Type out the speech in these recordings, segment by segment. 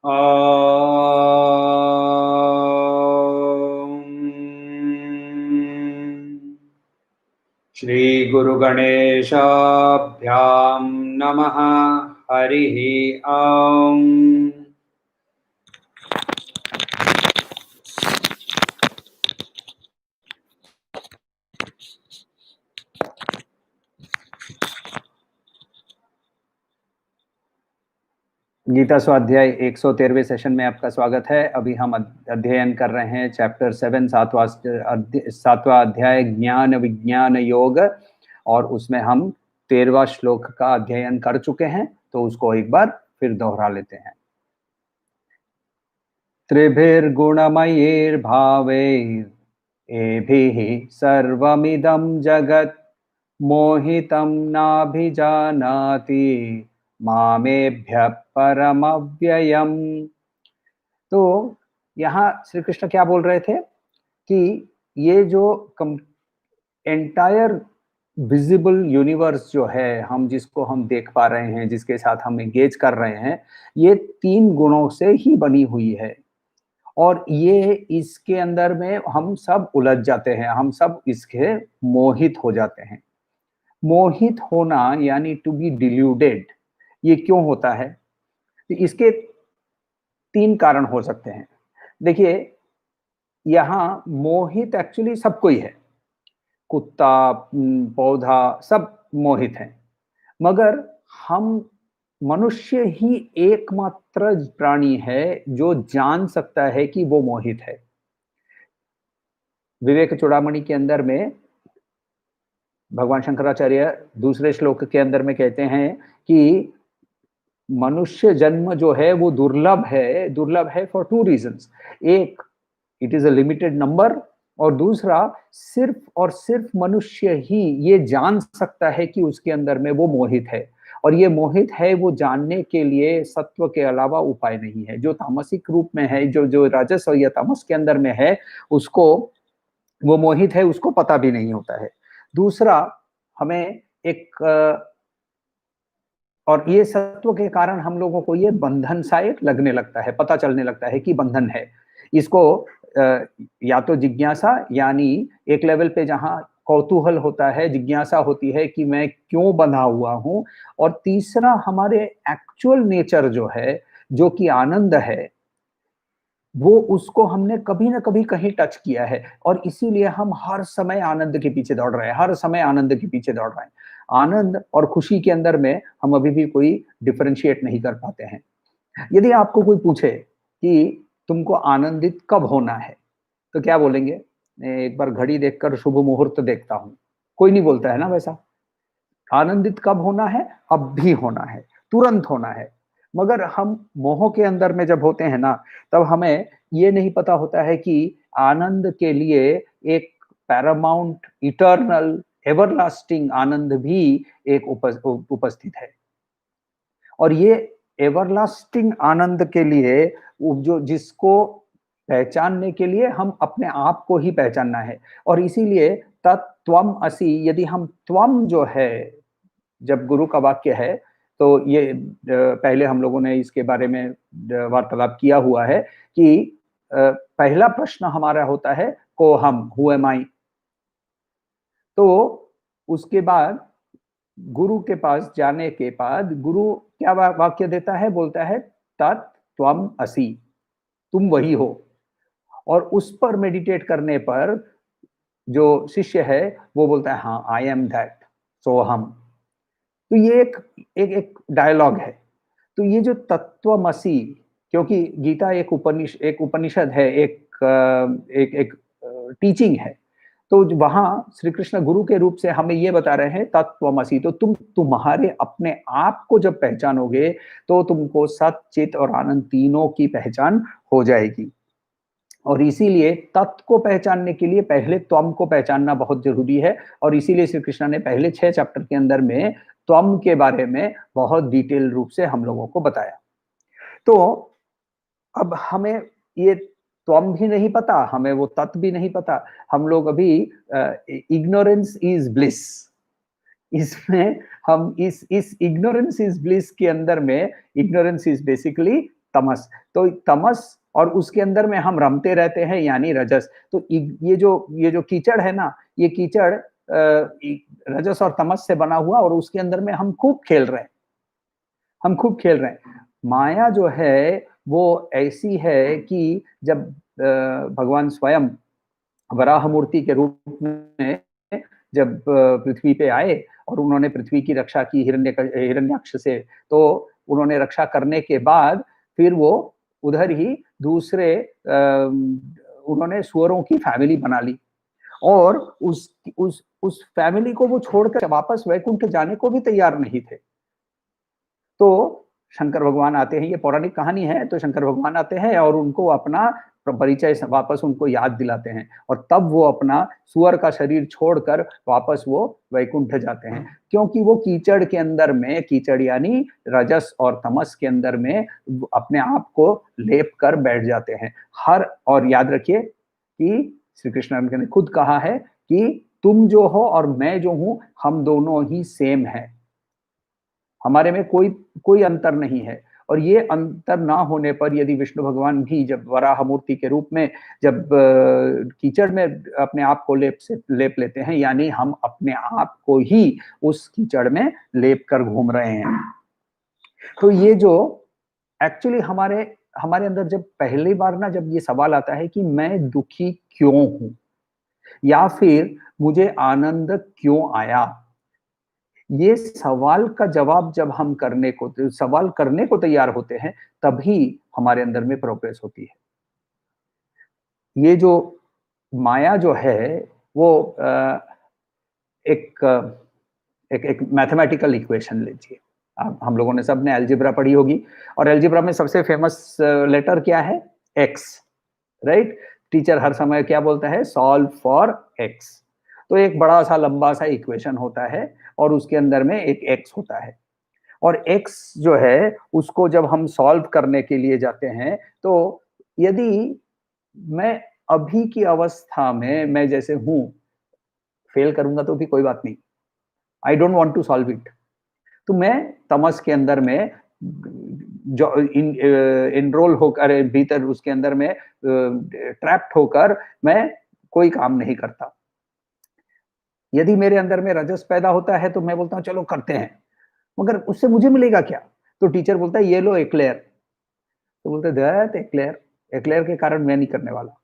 श्री गुरु गणेशाभ्यां नमः। हरिः ॐ। गीता स्वाध्याय 113वें सेशन में आपका स्वागत है। अभी हम अध्ययन कर रहे हैं चैप्टर 7 सातवां अध्याय ज्ञान विज्ञान योग, और उसमें हम 13वां श्लोक का अध्ययन कर चुके हैं, तो उसको एक बार फिर दोहरा लेते हैं। त्रिभिर्गुणमयैर्भावैर् सर्वमिदं जगत् मोहितं नाभिजानाति मामेभ्यः परमव्ययम्। तो यहाँ श्री कृष्ण क्या बोल रहे थे कि ये जो एंटायर विजिबल यूनिवर्स जो है, हम जिसको हम देख पा रहे हैं, जिसके साथ हम एंगेज कर रहे हैं, ये 3 गुणों से ही बनी हुई है। और ये इसके अंदर में हम सब उलझ जाते हैं, हम सब इसके मोहित हो जाते हैं। मोहित होना यानी टू बी डिल्यूडेड, ये क्यों होता है? तो इसके 3 कारण हो सकते हैं। देखिए, यहाँ मोहित एक्चुअली सबको ही है, कुत्ता, पौधा सब मोहित हैं, मगर हम मनुष्य ही एकमात्र प्राणी है जो जान सकता है कि वो मोहित है। विवेक चूड़ामणि के अंदर में भगवान शंकराचार्य दूसरे श्लोक के अंदर में कहते हैं कि मनुष्य जन्म जो है वो दुर्लभ है फॉर 2 रीजंस। एक, it is a limited number, और दूसरा, सिर्फ और सिर्फ मनुष्य ही ये जान सकता है कि उसके अंदर में वो मोहित है। और ये मोहित है, वो जानने के लिए सत्व के अलावा उपाय नहीं है। जो तामसिक रूप में है, जो राजस या तामस के अंदर में है, उसको वो मोहित है, उसको पता भी नहीं होता है। दूसरा, हमें एक और ये सत्व के कारण हम लोगों को ये बंधन सा एक लगने लगता है, पता चलने लगता है कि बंधन है। इसको या तो जिज्ञासा, यानी एक लेवल पे जहां कौतूहल होता है, जिज्ञासा होती है कि मैं क्यों बंधा हुआ हूं। और तीसरा, हमारे एक्चुअल नेचर जो है, जो कि आनंद है, वो उसको हमने कभी ना कभी कहीं टच किया है, और इसीलिए हम हर समय आनंद के पीछे दौड़ रहे हैं, हर समय आनंद के पीछे दौड़ रहे हैं। आनंद और खुशी के अंदर में हम अभी भी कोई डिफरेंशिएट नहीं कर पाते हैं। यदि आपको कोई पूछे कि तुमको आनंदित कब होना है, तो क्या बोलेंगे? मैं एक बार घड़ी देखकर शुभ मुहूर्त देखता हूं। कोई नहीं बोलता है ना वैसा। आनंदित कब होना है? अब भी होना है, तुरंत होना है। मगर हम मोह के अंदर में जब होते हैं ना, तब हमें ये नहीं पता होता है कि आनंद के लिए एक पैरामाउंट, इटर्नल, एवरलास्टिंग आनंद भी एक उपस्थित है। और ये एवरलास्टिंग आनंद के लिए जो जिसको पहचानने के लिए हम अपने आप को ही पहचानना है। और इसीलिए तत्त्वम असि, यदि हम त्वम जो है, जब गुरु का वाक्य है, तो ये पहले हम लोगों ने इसके बारे में वार्तालाप किया हुआ है कि पहला प्रश्न हमारा होता है को हम, हु एम आई। तो उसके बाद गुरु के पास जाने के बाद गुरु क्या वाक्य देता है? बोलता है तत् त्वम असि, तुम वही हो। और उस पर मेडिटेट करने पर जो शिष्य है वो बोलता है हाँ, आई एम दैट, सो हम। तो ये एक डायलॉग है। तो ये जो तत्वमसि, क्योंकि गीता एक उपनिषद है, एक टीचिंग है, तो वहां श्री कृष्ण गुरु के रूप से हमें ये बता रहे हैं तत्वमसि। तो तुम्हारे अपने आप को जब पहचानोगे, तो तुमको सत, चित और आनंद तीनों की पहचान हो जाएगी। और इसीलिए तत्व को पहचानने के लिए पहले त्वम को पहचानना बहुत जरूरी है। और इसीलिए श्री कृष्ण ने पहले 6 चैप्टर के अंदर में त्वम के बारे में बहुत डिटेल रूप से हम लोगों को बताया। तो अब हमें ये त्वम भी नहीं पता, हमें वो तत्व भी नहीं पता। हम लोग अभी इग्नोरेंस इज ब्लिस, इसमें हम इस इग्नोरेंस इज ब्लिस के अंदर में, इग्नोरेंस इज बेसिकली तमस। तो तमस और उसके अंदर में हम रमते रहते हैं यानी रजस। तो ये जो कीचड़ है ना, ये कीचड़ रजस और तमस से बना हुआ, और उसके अंदर में हम खूब खेल रहे हैं, हम खूब खेल रहे हैं। माया जो है वो ऐसी है कि जब भगवान स्वयं वराह मूर्ति के रूप में जब पृथ्वी पे आए और उन्होंने पृथ्वी की रक्षा की हिरण्यक्ष से, तो उन्होंने रक्षा करने के बाद फिर वो उधर ही दूसरे उन्होंने सुअरों की फैमिली बना ली, और उस फैमिली को वो छोड़कर वापस वैकुंठ जाने को भी तैयार नहीं थे। तो शंकर भगवान आते हैं, ये पौराणिक कहानी है, तो शंकर भगवान आते हैं और उनको अपना परिचय वापस उनको याद दिलाते हैं, और तब वो अपना सुअर का शरीर छोड़कर वापस वो वैकुंठ जाते हैं, क्योंकि वो कीचड़ के अंदर में, कीचड़ यानी रजस और तमस के अंदर में अपने आप को लेप कर बैठ जाते हैं। और याद रखिए कि श्री कृष्ण ने खुद कहा है कि तुम जो हो और मैं जो हूं, हम दोनों ही सेम हैं, हमारे में कोई अंतर नहीं है। और ये अंतर ना होने पर यदि विष्णु भगवान भी जब वराह मूर्ति के रूप में जब कीचड़ में अपने आप को लेप लेते हैं, यानी हम अपने आप को ही उस कीचड़ में लेप कर घूम रहे हैं। तो ये जो एक्चुअली हमारे अंदर जब पहली बार ना जब ये सवाल आता है कि मैं दुखी क्यों हूं, या फिर मुझे आनंद क्यों आया, ये सवाल का जवाब जब हम सवाल करने को तैयार होते हैं, तभी हमारे अंदर में प्रोग्रेस होती है। ये जो माया जो है वो एक एक एक मैथमेटिकल इक्वेशन लीजिए। हम लोगों ने सबने अलजेब्रा पढ़ी होगी, और अलजेब्रा में सबसे फेमस लेटर क्या है? X, right? टीचर हर समय क्या बोलता है? Solve for x. तो एक बड़ा सा लंबा सा इक्वेशन होता है और उसके अंदर में एक एक्स होता है, और एक्स जो है उसको जब हम सॉल्व करने के लिए जाते हैं, तो यदि मैं अभी की अवस्था में मैं जैसे हूं, फेल करूंगा तो भी कोई बात नहीं, I don't want to solve it. तो मैं तमस के अंदर में जो इनरोल होकर भीतर उसके अंदर में ट्रैप्ड होकर मैं कोई काम नहीं करता। यदि मेरे अंदर में रजस पैदा होता है तो मैं बोलता हूँ चलो करते हैं, मगर उससे मुझे मिलेगा क्या? तो टीचर बोलता है ये लो एक्लेयर। तो बोलते दैट एक्लेयर, एक्लेयर के कारण मैं नहीं करने वाला।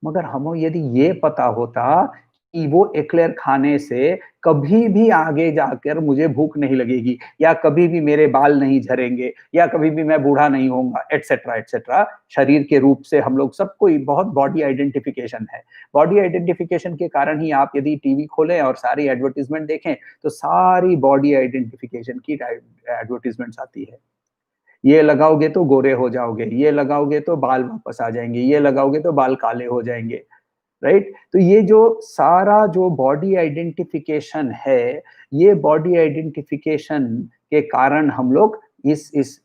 मगर हमें यदि ये पता होता कि वो एक्लेयर खाने से कभी भी आगे जाकर मुझे भूख नहीं लगेगी, या कभी भी मेरे बाल नहीं झड़ेंगे, या कभी भी मैं बूढ़ा नहीं होऊंगा, एटसेट्रा एटसेट्रा। शरीर के रूप से हम लोग सबको बहुत बॉडी आइडेंटिफिकेशन है। बॉडी आइडेंटिफिकेशन के कारण ही आप यदि टीवी खोलें और सारी एडवर्टीजमेंट देखें, तो सारी बॉडी आइडेंटिफिकेशन की एडवर्टीजमेंट्स आती है। ये लगाओगे तो गोरे हो जाओगे, ये लगाओगे तो बाल वापस आ जाएंगे, ये लगाओगे तो बाल काले हो जाएंगे, राइट? तो ये जो सारा जो बॉडी आइडेंटिफिकेशन है, ये बॉडी आइडेंटिफिकेशन के कारण हम लोग इस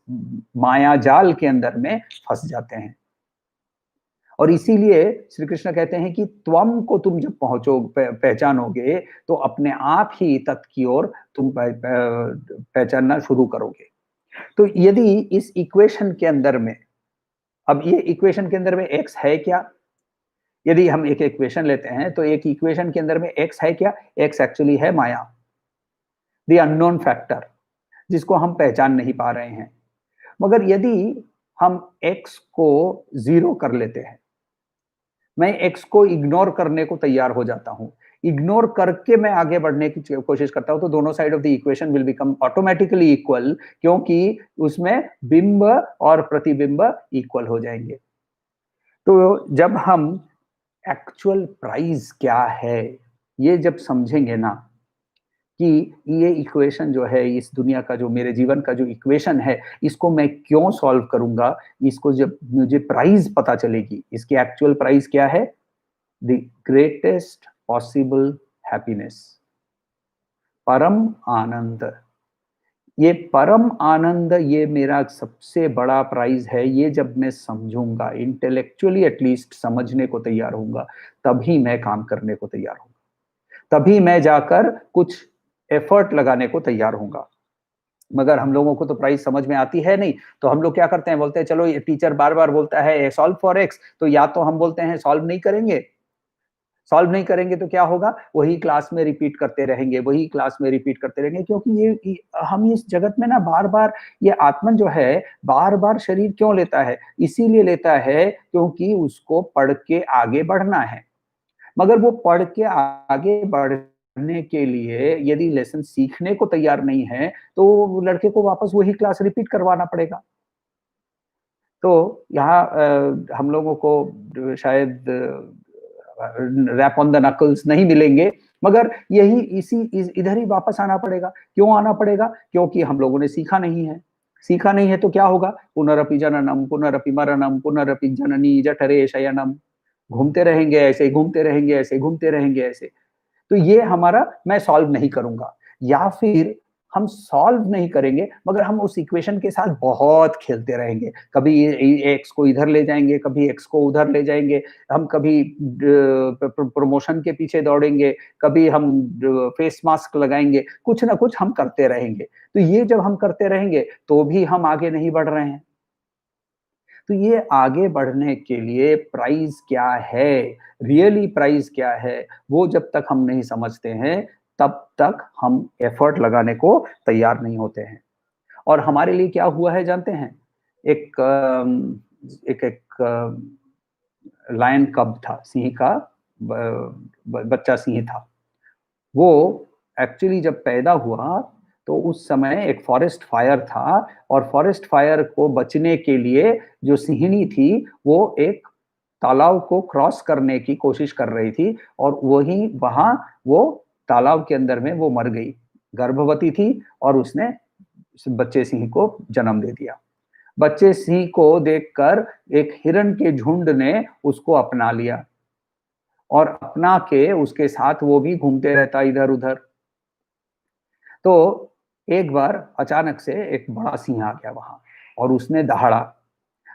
माया जाल के अंदर में फंस जाते हैं। और इसीलिए श्री कृष्ण कहते हैं कि त्वम को तुम जब पहचानोगे, तो अपने आप ही तत् की ओर तुम पहचानना शुरू करोगे। तो यदि इस इक्वेशन के अंदर में, अब ये इक्वेशन के अंदर में एक्स है क्या? यदि हम एक इक्वेशन लेते हैं, तो एक इक्वेशन के अंदर में एक्स है क्या? एक्स एक्चुअली है माया, द अननोन फैक्टर, जिसको हम पहचान नहीं पा रहे हैं। मगर यदि हम एक्स को जीरो कर लेते हैं, मैं एक्स को इग्नोर करने को तैयार हो जाता हूं, इग्नोर करके मैं आगे बढ़ने की कोशिश करता हूं, तो दोनों side of the equation will become automatically equal, क्योंकि उसमें बिंब और प्रतिबिंब इक्वल हो जाएंगे। तो जब हम एक्चुअल प्राइस क्या है, ये जब समझेंगे ना, कि ये इक्वेशन जो है, इस दुनिया का जो मेरे जीवन का जो इक्वेशन है, इसको मैं क्यों सॉल्व करूंगा, इसको जब मुझे प्राइस पता चलेगी, इसकी एक्चुअल प्राइस क्या है? द ग्रेटेस्ट पॉसिबल हैप्पीनेस, परम आनंद। ये परम आनंद, ये मेरा सबसे बड़ा प्राइज है। ये जब मैं समझूंगा, इंटेलेक्चुअली एटलीस्ट समझने को तैयार होऊंगा, तभी मैं काम करने को तैयार होऊंगा, तभी मैं जाकर कुछ एफर्ट लगाने को तैयार होऊंगा। मगर हम लोगों को तो प्राइस समझ में आती है नहीं, तो हम लोग क्या करते हैं, बोलते हैं चलो ये टीचर बार-बार बोलता है सॉल्व फॉर एक्स, तो या तो हम बोलते हैं सॉल्व नहीं करेंगे तो क्या होगा, वही क्लास में रिपीट करते रहेंगे, वही क्लास में रिपीट करते रहेंगे, क्योंकि ये हम इस जगत में ना बार-बार ये आत्मन जो है, बार-बार शरीर क्यों लेता है? इसीलिए लेता है क्योंकि उसको पढ़ के आगे बढ़ना है। मगर वो पढ़ के आगे बढ़ने के लिए यदि लेसन सीखने को तैयार नहीं है, तो वो लड़के को वापस वही क्लास रिपीट करवाना पड़ेगा। तो यहाँ हम लोगों को शायद रैप ऑन द नकल्स नहीं मिलेंगे, मगर यही इधर ही वापस आना पड़ेगा। क्यों आना पड़ेगा? क्योंकि हम लोगों ने सीखा नहीं है। सीखा नहीं है तो क्या होगा? पुनरपि जननम, पुनरपि मरणम, पुनरपि जननी जठरे शयनम। घूमते रहेंगे ऐसे ही, घूमते रहेंगे ऐसे ही, घूमते रहेंगे ऐसे। तो ये हमारा मैं सॉल्व नहीं करूँगा, या फिर हम सॉल्व नहीं करेंगे मगर हम उस इक्वेशन के साथ बहुत खेलते रहेंगे। कभी ये एक्स को इधर ले जाएँगे, कभी एक्स को उधर ले जाएँगे, हम कभी प्रमोशन के पीछे दौड़ेंगे, कभी हम फेस मास्क लगाएँगे, कुछ ना कुछ हम करते रहेंगे। तो ये जब हम करते रहेंगे, तो भी हम आगे नहीं बढ़ रहे हैं। तो ये आगे बढ़ने के लिए प्राइस क्या है, रियली प्राइस क्या है, वो जब तक हम नहीं समझते हैं, तब तक हम एफर्ट लगाने को तैयार नहीं होते हैं। और हमारे लिए क्या हुआ है जानते हैं? एक एक एक लायन कब था, सिंह का बच्चा सिंह था। वो एक्चुअली जब पैदा हुआ, तो उस समय एक फॉरेस्ट फायर था और फॉरेस्ट फायर को बचने के लिए जो सिंहनी थी, वो एक तालाब को क्रॉस करने की कोशिश कर रही थी और वहीं वहाँ वो तालाब के अंदर में वो मर गई। गर्भवती थी और उसने उस बच्चे सिंह को जन्म दे दिया। बच्चे सिंह को देखकर एक हिरण के झुंड ने उसको अपना लिया और अपना के उसके साथ वो भी घूमते रहता इधर-उधर। तो एक बार अचानक से एक बड़ा सिंह आ गया वहाँ और उसने दहाड़ा।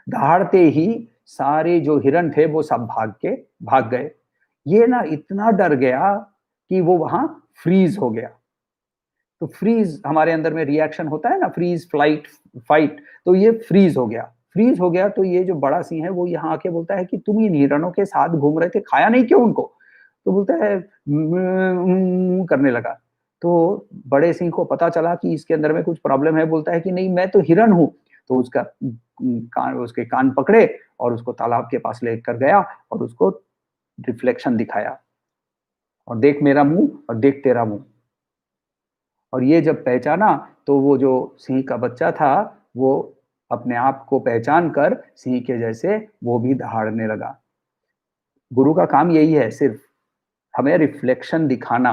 दहाड़ते ही सारे जो हिरण थे वो सब भाग गए। ये ना इतना डर गया कि वो वहाँ फ्रीज़ हो गया। तो फ्रीज़ हमारे अंदर में रिएक्शन होता है ना, फ्रीज़, फ्लाइट, फाइट, तो ये फ्रीज़ हो गया। फ्रीज़ हो गया तो ये जो बड़ा सिंह है वो यहाँ आके बोलता है कि तुम इन हिरणों के साथ घूम रहे थे, खाया नहीं क्यों उनको? तो बोलता है करने लगा। तो बड़े सिंह को पता चला कि इसके अंदर में कुछ प्रॉब्लम है, बोलता है कि नहीं मैं तो हिरण हूँ। तो उसका कान उसके कान पकड़े और उसको तालाब के पास लेकर गया और उसको रिफ्लेक्शन दिखाया और देख मेरा मुँह और देख तेरा मुँह। और ये जब पहचाना तो वो जो सिंह का बच्चा था, वो अपने आप को पहचान कर सिंह के जैसे वो भी दहाड़ने लगा। गुरु का काम यही है सिर्फ, हमें रिफ्लेक्शन दिखाना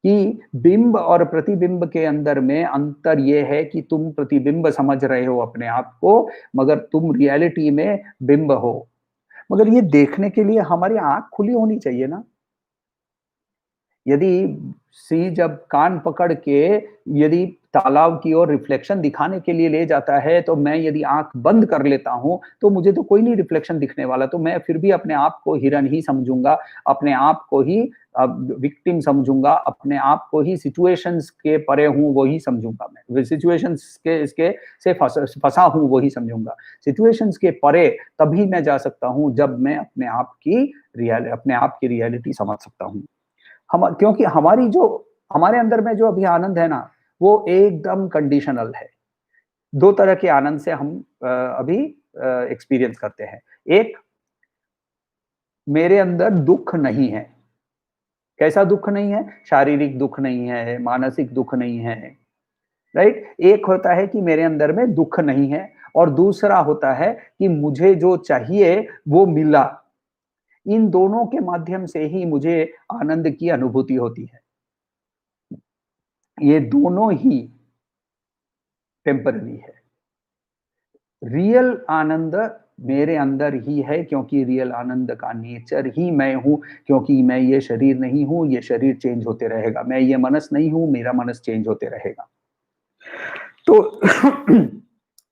कि बिंब और प्रतिबिंब के अंदर में अंतर ये है कि तुम प्रतिबिंब समझ रहे हो अपने आप को, मगर तुम रियलिटी में बिंब हो। मगर ये देखने के लिए हमारी आँख खुली होनी चाहिए ना। यदि सिंह जब कान पकड़ के यदि तालाब की ओर रिफ्लेक्शन दिखाने के लिए ले जाता है, तो मैं यदि आँख बंद कर लेता हूँ, तो मुझे तो कोई नहीं रिफ्लेक्शन दिखने वाला, तो मैं फिर भी अपने आप को हिरन ही समझूँगा, अपने आप को ही विक्टिम समझूँगा, अपने आप को ही सिचुएशंस के परे हूँ, वो ही समझूँगा मैं। सिचुएशंस के इसके से फँसा हूँ, वो ही समझूँगा। सिचुएशंस के परे तभी मैं जा सकता हूँ, जब मैं अपने आप की रियलिटी समझ सकता हूँ। हम क्योंकि हमारे अंदर में जो अभी आनंद है ना, वो एकदम कंडीशनल है। 2 तरह के आनंद से हम अभी एक्सपीरियंस करते हैं। एक, मेरे अंदर दुःख नहीं है। कैसा दुःख नहीं है? शारीरिक दुःख नहीं है, मानसिक दुःख नहीं है, राइट? एक होता है कि मेरे अंदर में दुःख नहीं है और दूसरा होता है कि मुझे जो चाहिए वो मिला। इन दोनों के माध्यम से ही मुझे आनंद की अनुभूति होती है। ये दोनों ही टेम्पररी है। रियल आनंद मेरे अंदर ही है क्योंकि रियल आनंद का नेचर ही मैं हूँ, क्योंकि मैं ये शरीर नहीं हूँ, ये शरीर चेंज होते रहेगा। मैं ये मनस नहीं हूँ, मेरा मनस चेंज होते रहेगा। तो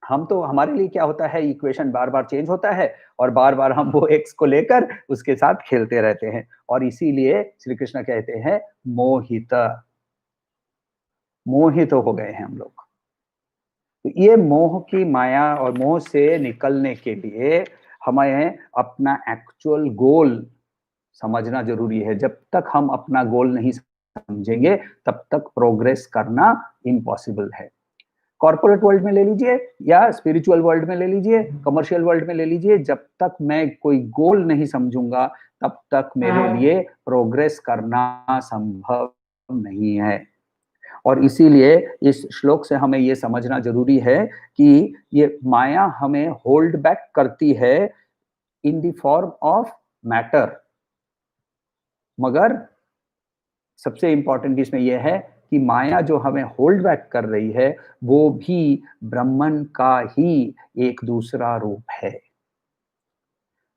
हम तो हमारे लिए क्या होता है, इक्वेशन बार-बार चेंज होता है और बार-बार हम वो एक्स को लेकर उसके साथ खेलते रहते हैं और इसीलिए श्री कृष्ण कहते हैं मोहित, मोहित हो गए हैं हम लोग। तो ये मोह की माया और मोह से निकलने के लिए हमें अपना एक्चुअल गोल समझना जरूरी है। जब तक हम अपना गोल नहीं समझेंगे तब तक प्रोग्रेस करना इम्पॉसिबल है। कॉर्पोरेट वर्ल्ड में ले लीजिए या स्पिरिचुअल वर्ल्ड में ले लीजिए, कमर्शियल वर्ल्ड में ले लीजिए, जब तक मैं कोई गोल नहीं समझूंगा तब तक मेरे लिए प्रोग्रेस करना संभव नहीं है। और इसीलिए इस श्लोक से हमें ये समझना जरूरी है कि ये माया हमें होल्ड बैक करती है in the form of matter, मगर सबसे इंपॉर्टेंट इसमें यह है कि माया जो हमें होल्ड बैक कर रही है वो भी ब्रह्मन का ही एक दूसरा रूप है।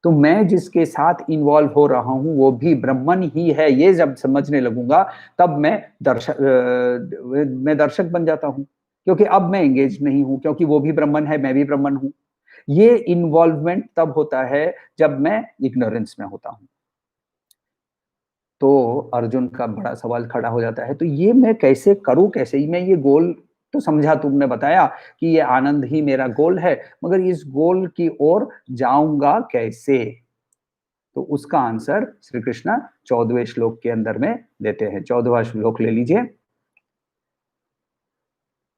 तो मैं जिसके साथ इन्वॉल्व हो रहा हूं वो भी ब्रह्मन ही है, ये जब समझने लगूंगा तब मैं दर्शक बन जाता हूं, क्योंकि अब मैं एंगेज नहीं हूं, क्योंकि वो भी ब्रह्मन है, मैं भी ब्रह्मन हूं। ये इन्वॉल्वमेंट तब होता है जब मैं इग्नोरेंस में होता हूं। तो अर्जुन का बड़ा सवाल खड़ा हो जाता है, तो ये मैं कैसे करूं, कैसे मैं ये गोल तो समझा, तुमने बताया कि ये आनंद ही मेरा गोल है, मगर इस गोल की ओर जाऊंगा कैसे? तो उसका आंसर श्री कृष्ण 14वें श्लोक के अंदर में देते हैं। 14वां श्लोक ले लीजिए।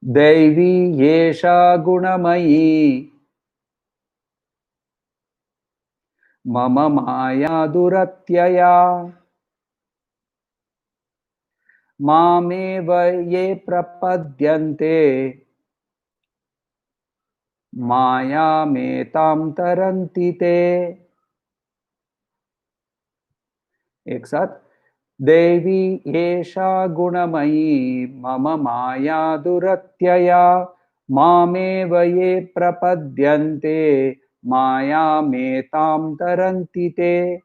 दैवी येषा गुणमयी मम माया दुरत्यया मामेव ये प्रपद्यन्ते मायामेतां तरन्ति ते। एक साथ, देवी एषा गुणमयी मम माया दुरत्यया मामेव ये प्रपद्यन्ते मायामेतां तरन्ति ते।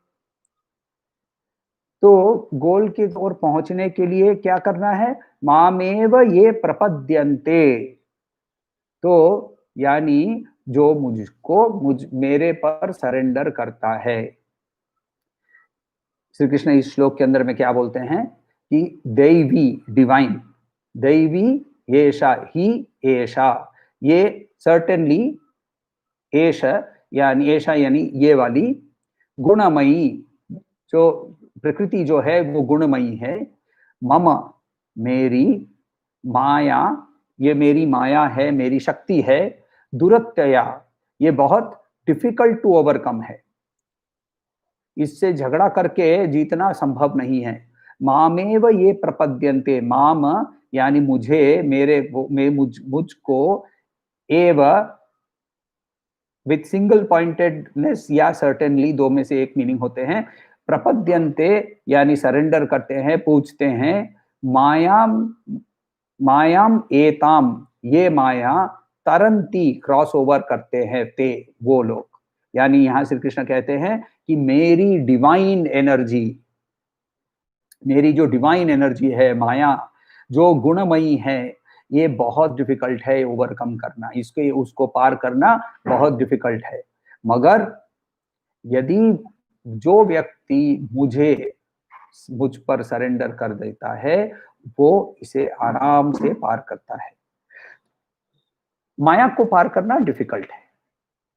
तो गोल की ओर पहुंचने के लिए क्या करना है? मामेव ये प्रपद्यन्ते, तो यानी जो मेरे पर सरेंडर करता है। श्री कृष्ण इस श्लोक के अंदर में क्या बोलते हैं कि दैवी, डिवाइन, दैवी येषा, ही एषा, ये सर्टेनली, एष यानी ये वाली, गुणमयी, जो प्रकृति जो है वो गुणमयी है, मम, मेरी, माया, ये मेरी माया है, मेरी शक्ति है, दुरत्यया, ये बहुत डिफिकल्ट टू ओवरकम है, इससे झगड़ा करके जीतना संभव नहीं है। मामेव ये प्रपद्यन्ते, माम यानी मुझे, मुझको, एव विथ सिंगल पॉइंटेडनेस या सर्टेनली, दो में से एक मीनिंग होते हैं। प्रपद्यन्ते यानी सरेंडर करते हैं, पूछते हैं। मायाम, मायाम एताम, ये माया, तरंती, क्रॉस ओवर करते हैं, ते, वो लोग, यानी यहां श्री कृष्ण कहते हैं कि मेरी डिवाइन एनर्जी, मेरी जो डिवाइन एनर्जी है, माया जो गुणमयी है, ये बहुत डिफिकल्ट है ओवरकम करना, इसके उसको पार करना बहुत डिफिकल्ट है। मगर यदि जो व्यक्ति मुझ पर सरेंडर कर देता है वो इसे आराम से पार करता है। माया को पार करना डिफिकल्ट है,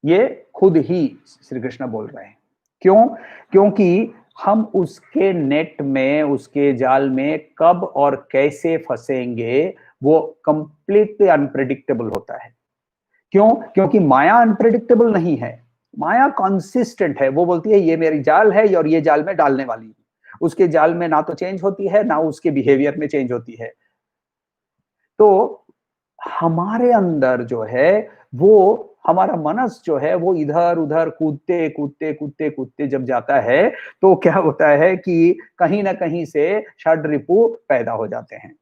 ये खुद ही श्री कृष्ण बोल रहे हैं। क्यों? क्योंकि हम उसके नेट में, उसके जाल में कब और कैसे फंसेंगे वो कंप्लीटली अनप्रेडिक्टेबल होता है। क्यों? क्योंकि माया अनप्रेडिक्टेबल नहीं है, माया कंसिस्टेंट है। वो बोलती है ये मेरी जाल है और ये जाल में डालने वाली है, उसके जाल में ना तो चेंज होती है ना उसके बिहेवियर में चेंज होती है। तो हमारे अंदर जो है वो, हमारा मनस जो है वो इधर उधर कूदते कूदते कूदते कूदते जब जाता है तो क्या होता है कि कहीं ना कहीं से षड्रिपु पैदा हो जाते हैं,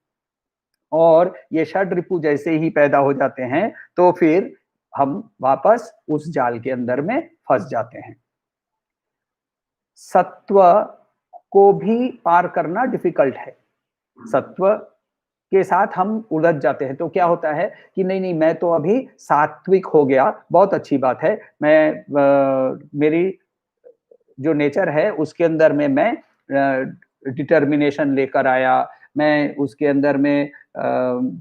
और ये षड्रिपु जैसे ही पैदा हो जाते हैं तो फिर हम वापस उस जाल के अंदर में फंस जाते हैं। सत्व को भी पार करना डिफिकल्ट है, सत्व के साथ हम उलझ जाते हैं। तो क्या होता है कि नहीं नहीं, मैं तो अभी सात्विक हो गया, बहुत अच्छी बात है, मेरी जो नेचर है उसके अंदर में मैं डिटर्मिनेशन लेकर आया, मैं उसके अंदर में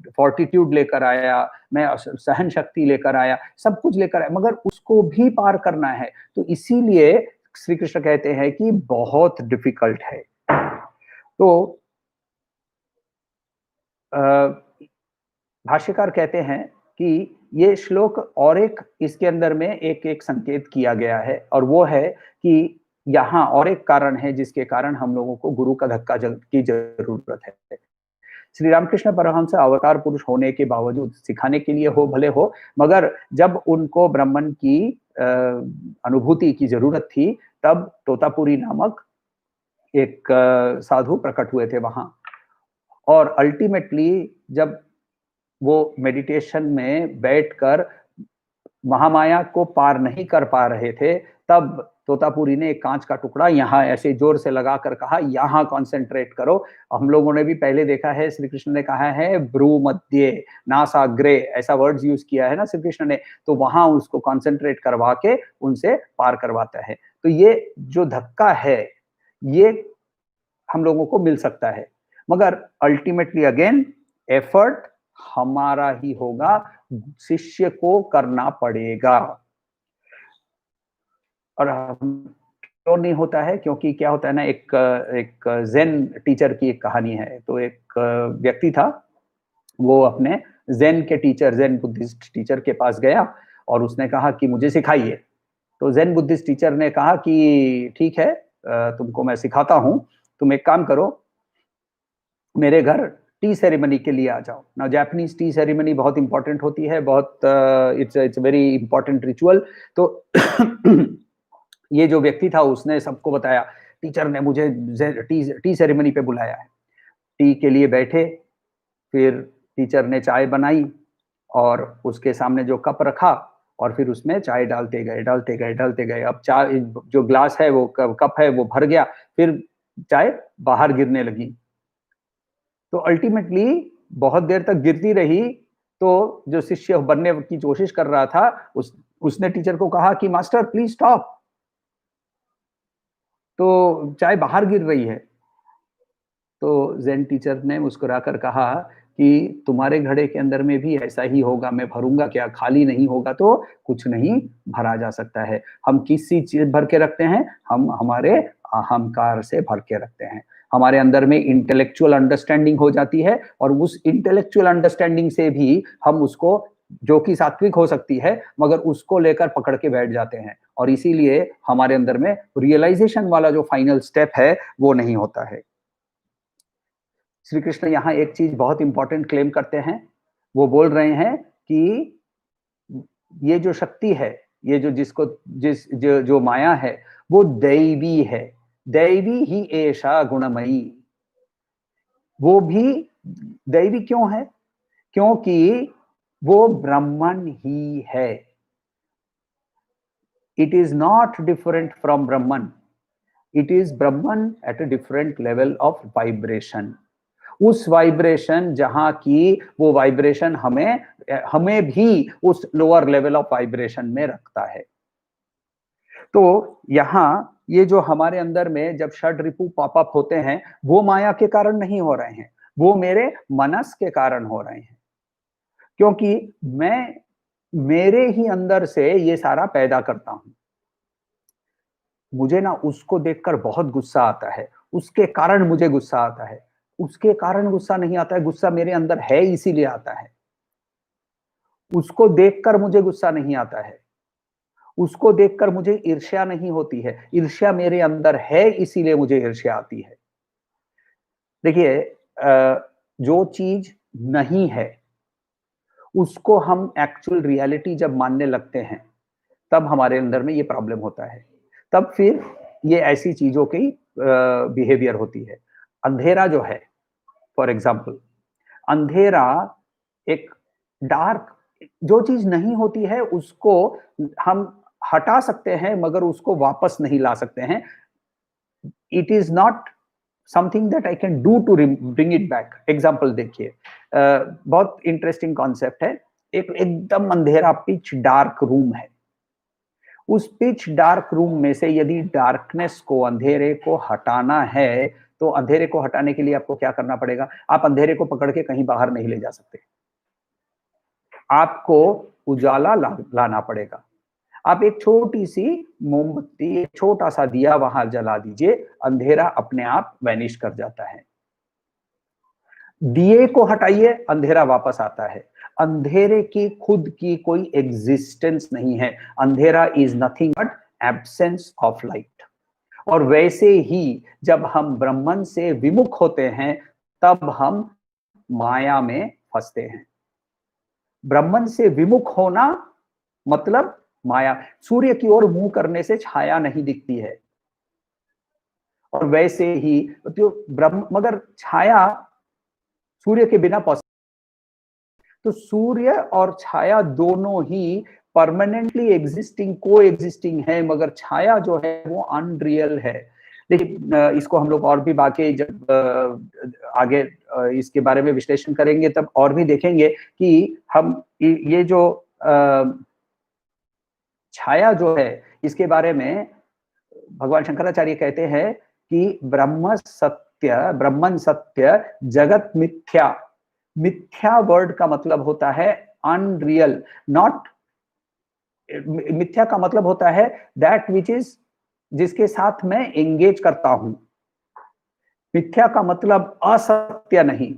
फोर्टिट्यूड लेकर आया, मैं सहन शक्ति लेकर आया, सब कुछ लेकर आया, मगर उसको भी पार करना है। तो इसीलिए श्री कृष्ण कहते हैं कि बहुत डिफिकल्ट है। तो भाष्यकार कहते हैं कि ये श्लोक और एक इसके अंदर में एक एक संकेत किया गया है, और वो है कि यहाँ और एक कारण है जिसके कारण हम लोगों को गुरु का धक्का की जरूरत है। श्री रामकृष्ण परमहंस अवतार पुरुष होने के बावजूद सिखाने के लिए हो भले हो, मगर जब उनको ब्राह्मण की अनुभूति की जरूरत थी, तब तोतापुरी नामक एक साधु प्रकट हुए थे वहां। और अल्टीमेटली जब वो मेडिटेशन में बैठकर महामाया को पार नहीं कर पा रहे थे, तब तोतापुरी ने एक कांच का टुकड़ा यहाँ ऐसे जोर से लगाकर कहा, यहाँ कॉन्सेंट्रेट करो। हम लोगों ने भी पहले देखा है, श्री कृष्ण ने कहा है ब्रू मध्य नासाग्रे, ऐसा वर्ड्स यूज किया है ना श्री कृष्ण ने, तो वहां उसको कॉन्सेंट्रेट करवा के उनसे पार करवाता है। तो ये जो धक्का है ये हम लोगों को मिल सकता है, मगर अल्टीमेटली अगेन एफर्ट हमारा ही होगा, शिष्य को करना पड़ेगा। और क्यों नहीं होता है? क्योंकि क्या होता है ना, एक ज़ेन टीचर की एक कहानी है। तो एक व्यक्ति था, वो अपने ज़ेन के टीचर, ज़ेन बुद्धिस्ट टीचर के पास गया और उसने कहा कि मुझे सिखाइए। तो ज़ेन बुद्धिस्ट टीचर ने कहा कि ठीक है, तुमको मैं सिखाता हूं, तुम एक काम करो, मेरे घर टी सेरेमनी के लिए आ जाओ। ना जापानीज टी सेरेमनी बहुत इंपॉर्टेंट होती है, बहुत इट्स वेरी इंपॉर्टेंट रिचुअल। तो ये जो व्यक्ति था उसने सबको बताया, टीचर ने मुझे टी सेरेमनी पे बुलाया है। टी के लिए बैठे, फिर टीचर ने चाय बनाई और उसके सामने जो कप रखा और फिर उसमें चाय डालते गए डालते गए डालते गए। अब चाय जो ग्लास है वो कप है वो भर गया, फिर चाय बाहर गिरने लगी। तो अल्टीमेटली बहुत देर तक गिरती रही। तो जो शिष्य बनने की कोशिश कर रहा था उसने टीचर को कहा कि मास्टर प्लीज स्टॉप, तो चाय बाहर गिर रही है। तो ज़ेन टीचर ने मुस्कुराकर कहा कि तुम्हारे घड़े के अंदर में भी ऐसा ही होगा, मैं भरूंगा क्या? खाली नहीं होगा तो कुछ नहीं भरा जा सकता है। हम किस चीज भर के रखते हैं? हम हमारे अहंकार से भर के रखते हैं। हमारे अंदर में इंटेलेक्चुअल अंडरस्टैंडिंग हो जाती है, और उस इंटेलेक्चुअल अंडरस्टैंडिंग से भी हम उसको, जो कि सात्विक हो सकती है, मगर उसको लेकर पकड़ के बैठ जाते हैं, और इसीलिए हमारे अंदर में रियलाइजेशन वाला जो फाइनल स्टेप है वो नहीं होता है। श्री कृष्ण यहाँ एक चीज बहुत इंपॉर्टेंट क्लेम करते हैं। वो बोल रहे हैं कि ये जो शक्ति है, ये जो जिसको जो माया है, वो दैवी है। दैवी ही ऐसा गुणमयी। वो भी दैवी क्यों है? क्योंकि वो ब्राह्मण ही है। It is not different from ब्राह्मण, इट इज ब्राह्मण at a different level of vibration. उस वाइब्रेशन जहां की वो वाइब्रेशन हमें भी उस लोअर लेवल ऑफ वाइब्रेशन में रखता है। तो यहाँ ये जो हमारे अंदर में जब षड रिपु पॉपअप होते हैं, वो माया के कारण नहीं हो रहे हैं, वो मेरे मनस के कारण हो रहे हैं। क्योंकि मैं मेरे ही अंदर से ये सारा पैदा करता हूं। मुझे ना उसको देखकर बहुत गुस्सा आता है, उसके कारण मुझे गुस्सा आता है। उसके कारण गुस्सा नहीं आता है, गुस्सा मेरे अंदर है इसीलिए आता है। उसको देखकर मुझे गुस्सा नहीं आता है, उसको देखकर मुझे ईर्ष्या नहीं होती है, ईर्ष्या मेरे अंदर है इसीलिए मुझे ईर्ष्या आती है। देखिए, जो चीज नहीं है उसको हम एक्चुअल रियलिटी जब मानने लगते हैं, तब हमारे अंदर में ये प्रॉब्लम होता है। तब फिर ये ऐसी चीजों की बिहेवियर होती है। अंधेरा जो है, फॉर एग्जाम्पल, अंधेरा एक डार्क, जो चीज नहीं होती है उसको हम हटा सकते हैं, मगर उसको वापस नहीं ला सकते हैं। It is not something that I can do to bring it back. Example देखिए, बहुत इंटरेस्टिंग कॉन्सेप्ट है। एक एकदम अंधेरा पिच डार्क रूम है। उस पिच डार्क रूम में से यदि डार्कनेस को, अंधेरे को हटाना है, तो अंधेरे को हटाने के लिए आपको क्या करना पड़ेगा? आप अंधेरे को पकड़ के कहीं बाहर नहीं ले जा सकते। आपको उजाला लाना पड़ेगा। आप एक छोटी-सी मोमबत्ती, एक छोटा-सा दिया वहां जला दीजिए, अंधेरा अपने आप वैनिश कर जाता है। दिए को हटाइए, अंधेरा वापस आता है। अंधेरे की खुद की कोई एग्जिस्टेंस नहीं है। अंधेरा is nothing but absence of light. और वैसे ही जब हम ब्रह्मन से विमुख होते हैं, तब हम माया में फंसते हैं। ब्रह्मन से विमुख होना मतलब माया। सूर्य की ओर मुंह करने से छाया नहीं दिखती है, और वैसे ही जो ब्रह्म, मगर छाया सूर्य के बिना पॉसिबल। तो सूर्य और छाया दोनों ही परमानेंटली एग्जिस्टिंग, को एग्जिस्टिंग है, मगर छाया जो है वो अनरियल है। देखिए, इसको हम लोग और भी बाकी जब आगे इसके बारे में विश्लेषण करेंगे, तब और भी देखेंगे कि हम ये जो छाया जो है, इसके बारे में भगवान शंकराचार्य कहते हैं कि ब्रह्मन सत्य जगत मिथ्या। मिथ्या वर्ड का मतलब होता है अनरियल, नॉट। मिथ्या का मतलब होता है दैट विच इज, जिसके साथ मैं एंगेज करता हूं। मिथ्या का मतलब असत्य नहीं,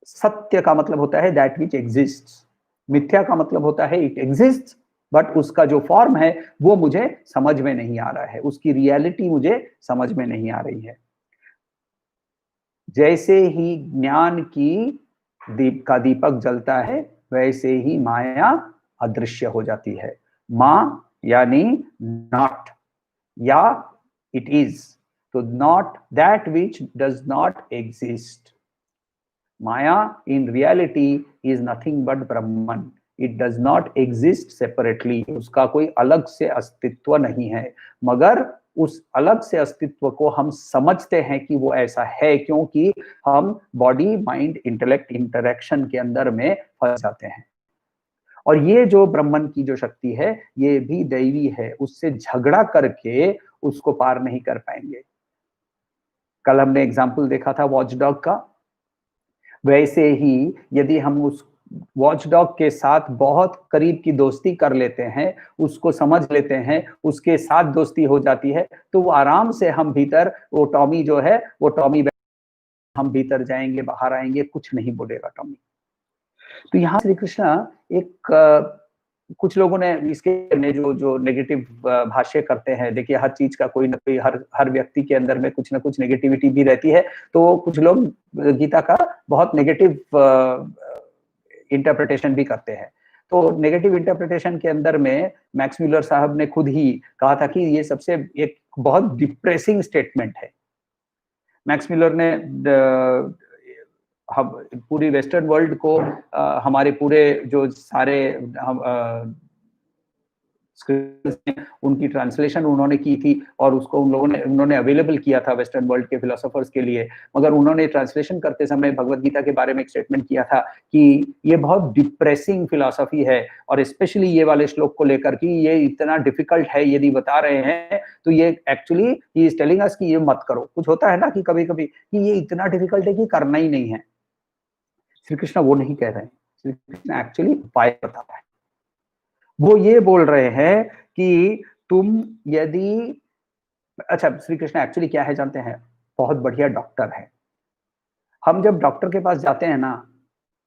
सत्य का मतलब होता है दैट विच एग्जिस्ट्स। मिथ्या का मतलब होता है इट एग्जिस्ट्स, बट उसका जो फॉर्म है वो मुझे समझ में नहीं आ रहा है, उसकी रियलिटी मुझे समझ में नहीं आ रही है। जैसे ही ज्ञान की दीपक जलता है, वैसे ही माया अदृश्य हो जाती है। मां यानी नॉट, या इट इज। तो not, that which does not exist. Maya in reality is nothing but Brahman. It does not exist separately. उसका कोई अलग से अस्तित्व नहीं है, मगर उस अलग से अस्तित्व को हम समझते हैं कि वो ऐसा है, क्योंकि हम बॉडी माइंड इंटेलेक्ट इंटरेक्शन के अंदर में फंस जाते हैं। और ये जो ब्रह्मन की जो शक्ति है, ये भी दैवी है। उससे झगड़ा करके उसको पार नहीं कर पाएंगे। कल हमने एग्जाम्पल देखा था वॉच डॉग का। वैसे ही यदि हम उस वॉच डॉग के साथ बहुत करीब की दोस्ती कर लेते हैं, उसको समझ लेते हैं, उसके साथ दोस्ती हो जाती है, तो वो आराम से हम भीतर, वो टॉमी जो है, वो टॉमी, हम भीतर जाएंगे, बाहर आएंगे, कुछ नहीं बोलेगा टॉमी। तो यहाँ श्री कृष्ण एक कुछ लोगों ने इसके में जो नेगेटिव भाष्य करते हैं। देखिए, हर चीज का कोई ना कोई, हर व्यक्ति के अंदर में कुछ ना कुछ नेगेटिविटी भी रहती है। तो कुछ लोग गीता का बहुत नेगेटिव इंटरप्रिटेशन भी करते हैं। तो नेगेटिव इंटरप्रिटेशन के अंदर में मैक्स म्यूलर साहब ने खुद ही कहा था कि ये सबसे एक बहुत डिप्रेसिंग स्टेटमेंट है। मैक्स म्यूलर ने हम पूरी वेस्टर्न वर्ल्ड को, हमारे पूरे जो सारे उनकी ट्रांसलेशन उन्होंने की थी, और उसको उन्होंने अवेलेबल किया था वेस्टर्न वर्ल्ड के फिलोसोफर्स के लिए। मगर उन्होंने ट्रांसलेशन करते समय भगवत गीता के बारे में एक स्टेटमेंट किया था कि ये बहुत डिप्रेसिंग फिलॉसफी है, और स्पेशली ये वाले श्लोक को लेकर कि ये इतना डिफिकल्ट है, यदि बता रहे हैं तो ये actually he is telling us कि ये मत करो। कुछ होता है ना कि कभी कभी कि ये इतना डिफिकल्ट है कि करना ही नहीं है। श्री कृष्ण वो नहीं कह रहे हैं। श्री कृष्ण एक्चुअली उपाय बता रहे हैं। वो ये बोल रहे हैं कि तुम यदि, अच्छा, श्री कृष्ण एक्चुअली क्या है जानते हैं? बहुत बढ़िया डॉक्टर है। हम जब डॉक्टर के पास जाते हैं ना,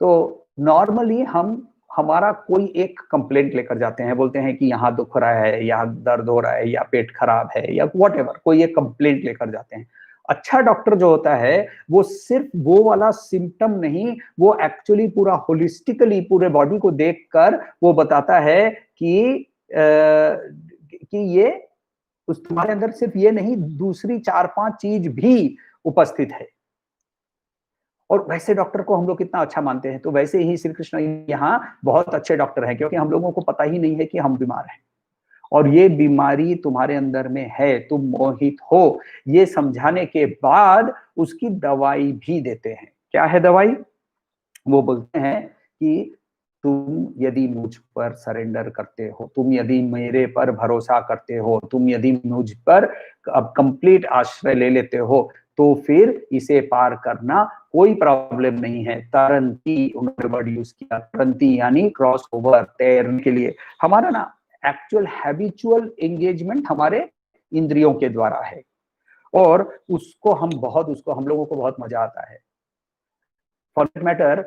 तो नॉर्मली हम हमारा कोई एक कंप्लेंट लेकर जाते हैं, बोलते हैं कि यहाँ दुख हो रहा है, यहाँ दर्द हो रहा है, या पेट खराब है, या व्हाटएवर, कोई एक कंप्लेंट लेकर जाते हैं। अच्छा डॉक्टर जो होता है, वो सिर्फ वो वाला सिम्टम नहीं, वो एक्चुअली पूरा होलिस्टिकली पूरे बॉडी को देखकर वो बताता है कि ये उस तुम्हारे अंदर सिर्फ ये नहीं, दूसरी 4-5 चीज भी उपस्थित है। और वैसे डॉक्टर को हम लोग कितना अच्छा मानते हैं। तो वैसे ही श्री कृष्ण यहाँ बहुत अच्छे डॉक्टर हैं, क्योंकि हम लोगों को पता ही नहीं है कि हम बीमार हैं, और ये बीमारी तुम्हारे अंदर में है, तुम मोहित हो, ये समझाने के बाद उसकी दवाई भी देते हैं। क्या है दवाई? वो बोलते हैं कि तुम यदि मुझ पर सरेंडर करते हो, तुम यदि मेरे पर भरोसा करते हो, तुम यदि मुझ पर अब कंप्लीट आश्रय ले लेते हो, तो फिर इसे पार करना कोई प्रॉब्लम नहीं है। तरंती उन्होंने वर्ड यूज किया, तरंती यानी क्रॉस ओवर, तैरने के लिए। हमारा ना एक्चुअल हैबिचुअल एंगेजमेंट हमारे इंद्रियों के द्वारा है, और उसको हम लोगों को बहुत मजा आता है। फॉर दैट मैटर,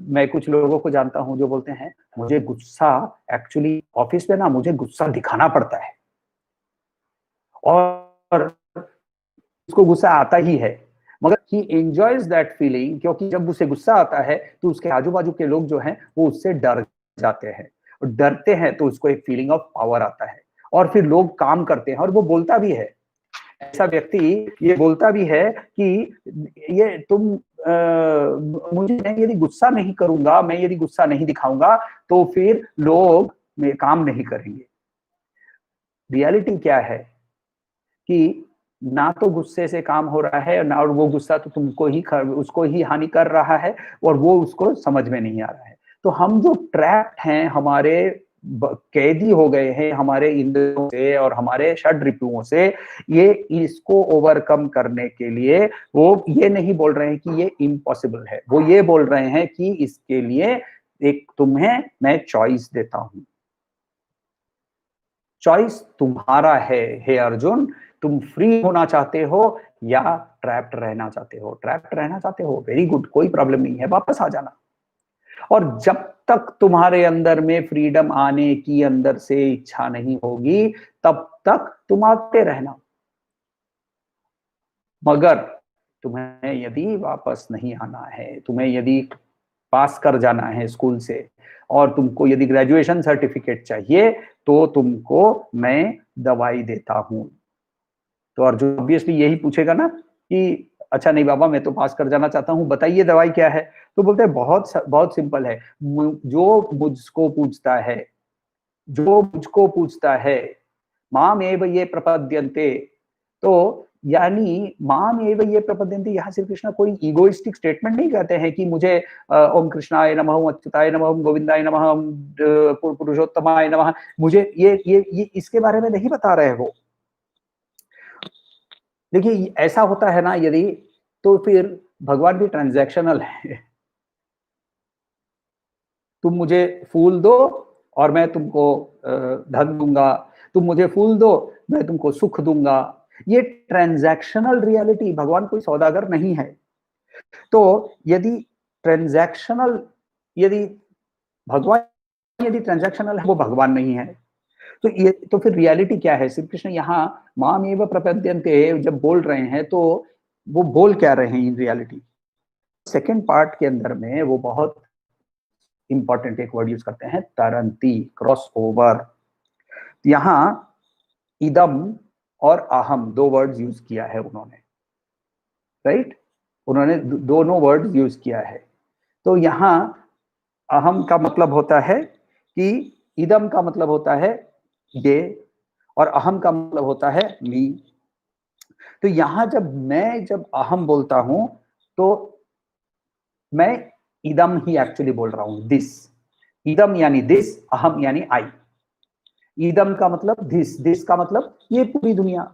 मैं कुछ लोगों को जानता हूं जो बोलते हैं मुझे गुस्सा, एक्चुअली ऑफिस में ना मुझे गुस्सा दिखाना पड़ता है, और उसको गुस्सा आता ही है, मगर ही एंजॉयज दैट फीलिंग, क्योंकि जब उसे गुस्सा आता है तो उसके आजू बाजू के लोग जो हैं वो उससे डर जाते हैं, और डरते हैं तो उसको एक फीलिंग ऑफ पावर आता है, और फिर लोग काम करते हैं, और वो बोलता भी है, ऐसा व्यक्ति ये बोलता भी है कि ये तुम मुझे, मैं यदि गुस्सा नहीं करूंगा, मैं यदि गुस्सा नहीं दिखाऊंगा, तो फिर लोग काम नहीं करेंगे। रियलिटी क्या है कि ना तो गुस्से से काम हो रहा है, ना, और वो गुस्सा तो तुमको ही उसको ही हानि कर रहा है, और वो उसको समझ में नहीं आ रहा है। तो हम जो ट्रैप्ड हैं, हमारे कैदी हो गए हैं हमारे इंद्रियों से और हमारे षड रिपुओं से, ये इसको ओवरकम करने के लिए वो ये नहीं बोल रहे हैं कि ये इम्पॉसिबल है, वो ये बोल रहे हैं कि इसके लिए एक तुम्हें मैं चॉइस देता हूं। चॉइस तुम्हारा है हे अर्जुन, तुम फ्री होना चाहते हो या ट्रैप्ड रहना चाहते हो। ट्रैप्ड रहना चाहते हो, वेरी गुड, कोई प्रॉब्लम नहीं है, वापस आ जाना। और जब तक तुम्हारे अंदर में फ्रीडम आने की अंदर से इच्छा नहीं होगी, तब तक तुम आते रहना। मगर तुम्हें यदि वापस नहीं आना है, तुम्हें यदि पास कर जाना है स्कूल से, और तुमको यदि ग्रेजुएशन सर्टिफिकेट चाहिए, तो तुमको मैं दवाई देता हूं। तो अर्जुन ऑब्वियसली यही पूछेगा ना कि अच्छा नहीं बाबा, मैं तो पास कर जाना चाहता हूँ, बताइए दवाई क्या है। तो बोलते हैं बहुत बहुत सिंपल है, जो मुझको पूछता है, माम एव ये प्रपद्यन्ते। तो यानी माम एव ये प्रपद्यन्ते, यहाँ श्री कृष्ण कोई इगोइस्टिक स्टेटमेंट नहीं कहते हैं कि मुझे ओम कृष्णाय नमः, अच्युताय नमः, गोविंदाय नमः, पुरुषोत्तमाय नमः, मुझे ये इसके बारे में नहीं बता रहे हो। देखिए ऐसा होता है ना यदि, तो फिर भगवान भी ट्रांजैक्शनल है। तुम मुझे फूल दो और मैं तुमको धन दूंगा, तुम मुझे फूल दो मैं तुमको सुख दूंगा। ये ट्रांजैक्शनल रियलिटी, भगवान कोई सौदागर नहीं है। तो यदि ट्रांजैक्शनल, यदि भगवान यदि ट्रांजैक्शनल है, वो भगवान नहीं है। तो ये तो फिर रियलिटी क्या है? श्री कृष्ण यहाँ मामेव प्रपद्यन्ते जब बोल रहे हैं, तो वो बोल क्या रहे हैं इन रियलिटी? सेकेंड पार्ट के अंदर में वो बहुत इंपॉर्टेंट एक वर्ड यूज करते हैं, तरंती, क्रॉस ओवर। यहां इदम और अहम दो वर्ड्स यूज किया है उन्होंने, राइट? उन्होंने दोनों वर्ड्स यूज किया है। तो यहां अहम का मतलब होता है कि, इदम का मतलब होता है ये, और अहम का मतलब होता है मी। तो यहां जब अहम बोलता हूं, तो मैं इदम ही एक्चुअली बोल रहा हूं, दिस। इदम यानी दिस, अहम यानी आई। इदम का मतलब दिस, दिस का मतलब ये पूरी दुनिया।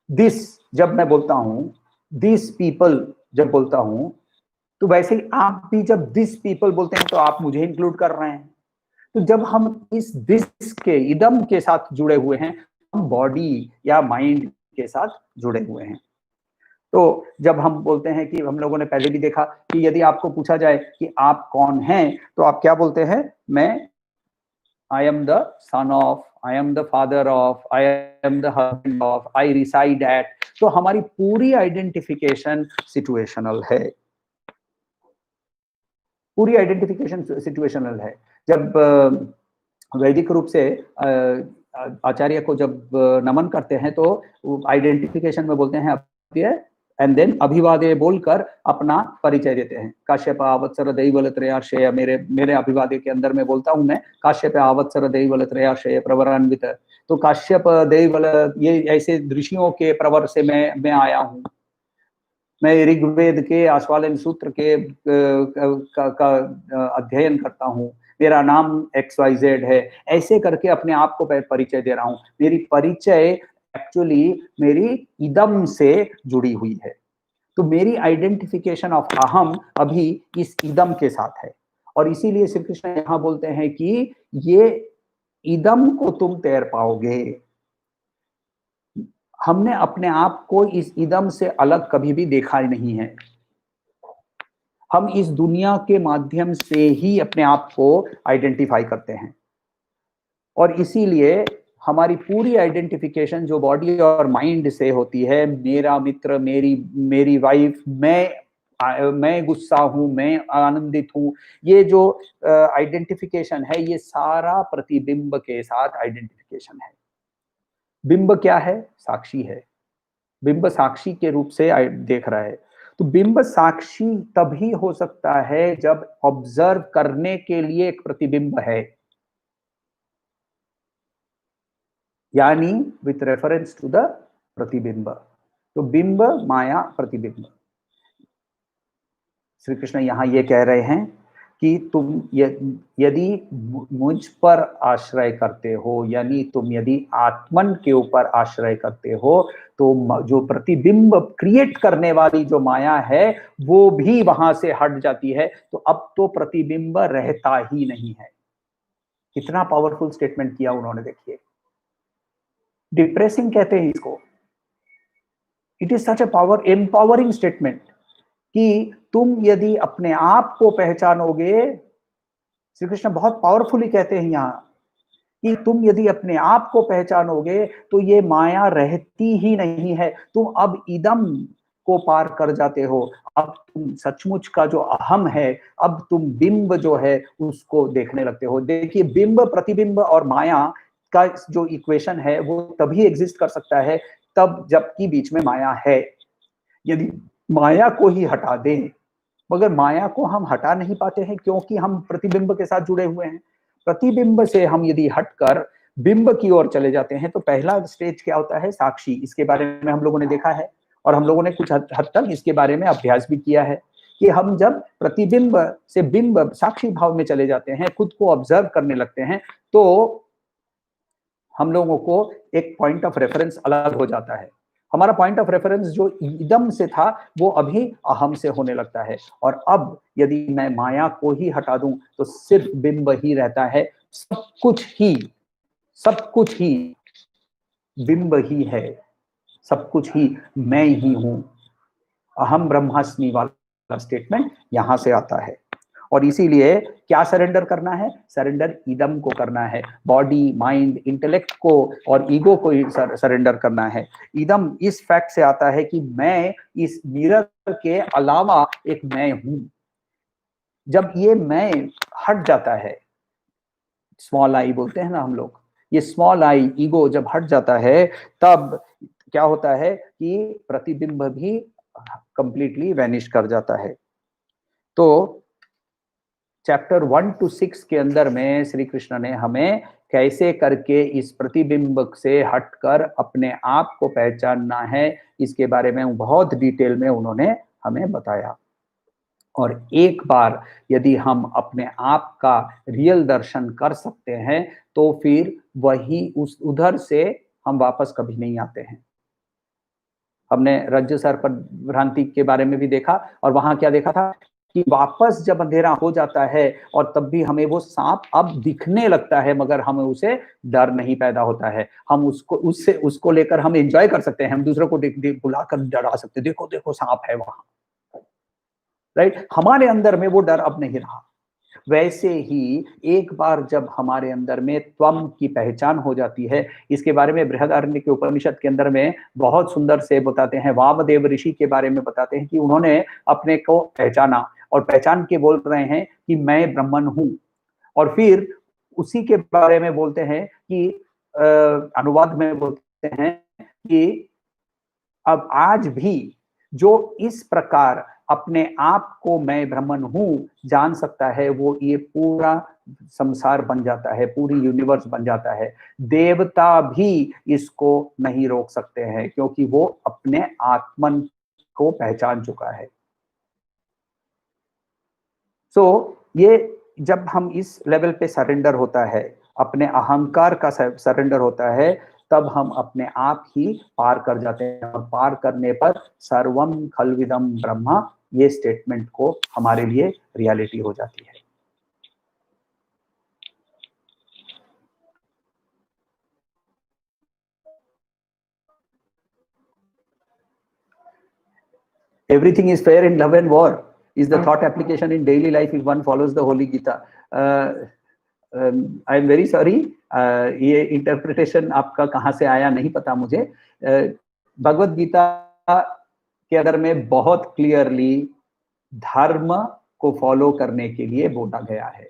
दिस जब मैं बोलता हूं, दिस पीपल जब बोलता हूं, तो वैसे ही आप भी जब दिस पीपल बोलते हैं तो आप मुझे इंक्लूड कर रहे हैं। तो जब हम इस दिस के, इदम के साथ जुड़े हुए हैं, हम बॉडी या माइंड के साथ जुड़े हुए हैं। तो जब हम बोलते हैं कि, हम लोगों ने पहले भी देखा कि यदि आपको पूछा जाए कि आप कौन हैं, तो आप क्या बोलते हैं? मैं I am the son of, I am the father of, I am the husband of, I reside at। तो हमारी पूरी आइडेंटिफिकेशन सिचुएशनल है, पूरी आइडेंटिफिकेशन सिचुएशनल है। जब वैदिक रूप से आचार्य को जब नमन करते हैं, तो आइडेंटिफिकेशन में बोलते हैं एंड देन अभिवादे बोलकर अपना परिचय देते हैं। काश्यप आवत्सर दैवलत्रयाश्रय, मेरे अभिवादे के अंदर में बोलता हूं मैं, काश्यप आवत्सर दैवलत्रयाश्रय प्रवरान्वित। तो काश्यप दैवल, ये ऐसे ऋषियों के प्रवर से मैं आया हूं। मैं ऋग्वेद के आश्वालन सूत्र के का अध्ययन करता हूँ, मेरा नाम XYZ है, ऐसे करके अपने आप को परिचय दे रहा हूँ। मेरी परिचय एक्चुअली मेरी इदम से जुड़ी हुई है। तो मेरी आइडेंटिफिकेशन ऑफ अहम अभी इस इदम के साथ है, और इसीलिए श्री कृष्ण यहाँ बोलते हैं कि ये इदम को तुम तैर पाओगे। हमने अपने आप को इस इदम से अलग कभी भी देखा ही नहीं है। हम इस दुनिया के माध्यम से ही अपने आप को आइडेंटिफाई करते हैं, और इसीलिए हमारी पूरी आइडेंटिफिकेशन जो बॉडी और माइंड से होती है, मेरा मित्र, मेरी वाइफ, मैं गुस्सा हूं, मैं आनंदित हूं, ये जो आइडेंटिफिकेशन है, ये सारा प्रतिबिंब के साथ आइडेंटिफिकेशन है। बिंब क्या है? साक्षी है। बिंब साक्षी के रूप से देख रहा है। तो बिंब साक्षी तभी हो सकता है जब ऑब्जर्व करने के लिए एक प्रतिबिंब है, यानी विथ रेफरेंस टू द प्रतिबिंब। तो बिंब, माया, प्रतिबिंब। श्री कृष्ण यहां ये कह रहे हैं कि तुम यदि मुझ पर आश्रय करते हो, यानी तुम यदि आत्मन के ऊपर आश्रय करते हो, तो जो प्रतिबिंब क्रिएट करने वाली जो माया है वो भी वहां से हट जाती है। तो अब तो प्रतिबिंब रहता ही नहीं है। कितना पावरफुल स्टेटमेंट किया उन्होंने, देखिए। डिप्रेसिंग कहते हैं इसको। It is such A empowering statement कि तुम यदि अपने आप को पहचानोगे, श्री कृष्ण बहुत पावरफुली कहते हैं यहां कि तुम यदि अपने आप को पहचानोगे तो ये माया रहती ही नहीं है। तुम अब इदम को पार कर जाते हो। अब तुम सचमुच का जो अहम है, अब तुम बिंब जो है उसको देखने लगते हो। देखिए, बिंब, प्रतिबिंब और माया का जो इक्वेशन है वो तभी एग्जिस्ट कर सकता है तब जबकि बीच में माया है। यदि माया को ही हटा दें, मगर माया को हम हटा नहीं पाते हैं क्योंकि हम प्रतिबिंब के साथ जुड़े हुए हैं। प्रतिबिंब से हम यदि हटकर बिंब की ओर चले जाते हैं तो पहला स्टेज क्या होता है? साक्षी। इसके बारे में हम लोगों ने देखा है, और हम लोगों ने कुछ हद तक इसके बारे में अभ्यास भी किया है कि हम जब प्रतिबिंब से बिंब, साक्षी भाव में चले जाते हैं, खुद को ऑब्जर्व करने लगते हैं, तो हम लोगों को एक पॉइंट ऑफ रेफरेंस अलग हो जाता है। हमारा पॉइंट ऑफ रेफरेंस जो इदम से था वो अभी अहम से होने लगता है। और अब यदि मैं माया को ही हटा दूं तो सिर्फ बिंब ही रहता है। सब कुछ ही बिंब ही है। सब कुछ ही मैं ही हूं। अहम ब्रह्मास्मि वाला स्टेटमेंट यहां से आता है। और इसीलिए क्या सरेंडर करना है? सरेंडर इदम को करना है। बॉडी, माइंड, इंटेलेक्ट को और ईगो को सरेंडर करना है। इदम इस फैक्ट से आता है कि मैं इस मिरर के अलावा एक मैं हूं। जब ये मैं हट जाता है, स्मॉल आई बोलते हैं ना हम लोग, ये स्मॉल आई, ईगो जब हट जाता है, तब क्या होता है कि प्रतिबिंब भी कंप्लीटली वैनिश कर जाता है। तो चैप्टर 1 to 6 के अंदर में श्री कृष्ण ने हमें कैसे करके इस प्रतिबिंब से हटकर अपने आप को पहचानना है, इसके बारे में बहुत डिटेल में उन्होंने हमें बताया। और एक बार यदि हम अपने आप का रियल दर्शन कर सकते हैं तो फिर वही उधर से हम वापस कभी नहीं आते हैं। हमने रज्जु सर्प भ्रांति के बारे में भी देखा, और वहां क्या देखा था कि वापस जब अंधेरा हो जाता है और तब भी हमें वो सांप अब दिखने लगता है, मगर हमें उसे डर नहीं पैदा होता है। हम उसको लेकर हम एंजॉय कर सकते हैं, हम दूसरों को बुलाकर डरा सकते हैं, देखो देखो सांप है वहां, राइट? हमारे अंदर में वो डर अब नहीं रहा। वैसे ही एक बार जब हमारे अंदर में त्वम की पहचान हो जाती है, इसके बारे में बृहदारण्यक के उपनिषद के अंदर में बहुत सुंदर से बताते हैं। वामदेव ऋषि के बारे में बताते हैं कि उन्होंने अपने को पहचाना, और पहचान के बोल रहे हैं कि मैं ब्रह्मन हूं। और फिर उसी के बारे में बोलते हैं कि अनुवाद में बोलते हैं कि अब आज भी जो इस प्रकार अपने आप को मैं ब्रह्मन हूं जान सकता है, वो ये पूरा संसार बन जाता है, पूरी यूनिवर्स बन जाता है। देवता भी इसको नहीं रोक सकते हैं क्योंकि वो अपने आत्मन को पहचान चुका है। सो ये जब हम इस लेवल पे सरेंडर होता है, अपने अहंकार का सरेंडर होता है, तब हम अपने आप ही पार कर जाते हैं, और पार करने पर सर्वम खलविदम ब्रह्मा, ये स्टेटमेंट को हमारे लिए रियलिटी हो जाती है। Everything is fair in love and war is the thought application in daily life if one follows the Holy Gita. I am very sorry, ये इंटरप्रिटेशन आपका कहाँ से आया नहीं पता मुझे। भगवत गीता के अंदर में बहुत क्लियरली धर्म को फॉलो करने के लिए बोला गया है।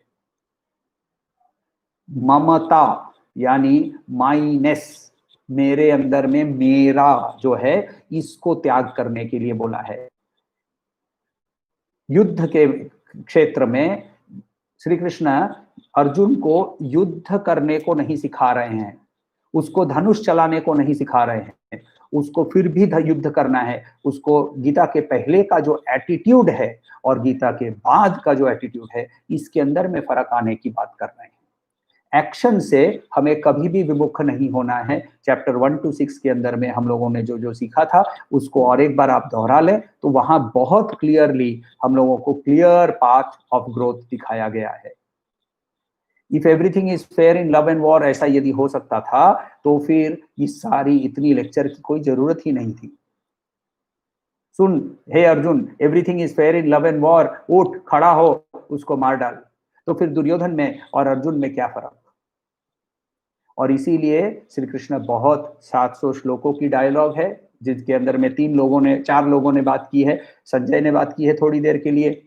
ममता यानी माइनेस, मेरे अंदर में मेरा जो है, इसको त्याग करने के लिए बोला है। युद्ध के क्षेत्र में श्री कृष्ण अर्जुन को युद्ध करने को नहीं सिखा रहे हैं, उसको धनुष चलाने को नहीं सिखा रहे हैं, उसको फिर भी युद्ध करना है। उसको गीता के पहले का जो एटीट्यूड है और गीता के बाद का जो एटीट्यूड है, इसके अंदर में फर्क आने की बात कर रहे हैं। एक्शन से हमें कभी भी विमुख नहीं होना है। चैप्टर 1 to 6 के अंदर में हम लोगों ने जो जो सीखा था, उसको और एक बार आप दोहरा लें तो वहां बहुत क्लियरली हम लोगों को क्लियर पाथ ऑफ ग्रोथ दिखाया गया है। If everything is fair in love and war, ऐसा यदि हो सकता था तो फिर इस सारी इतनी लेक्चर की कोई जरूरत ही नहीं थी। सुन हे Arjun, everything is fair in love and war, उठ खड़ा हो, उसको मार डाल। तो फिर दुर्योधन में और अर्जुन में क्या फर्क? और इसीलिए श्री कृष्ण बहुत 700 श्लोकों की डायलॉग है, जिसके अंदर में 4 लोगों ने बात की है। संजय ने बात की है थोड़ी देर के लिए,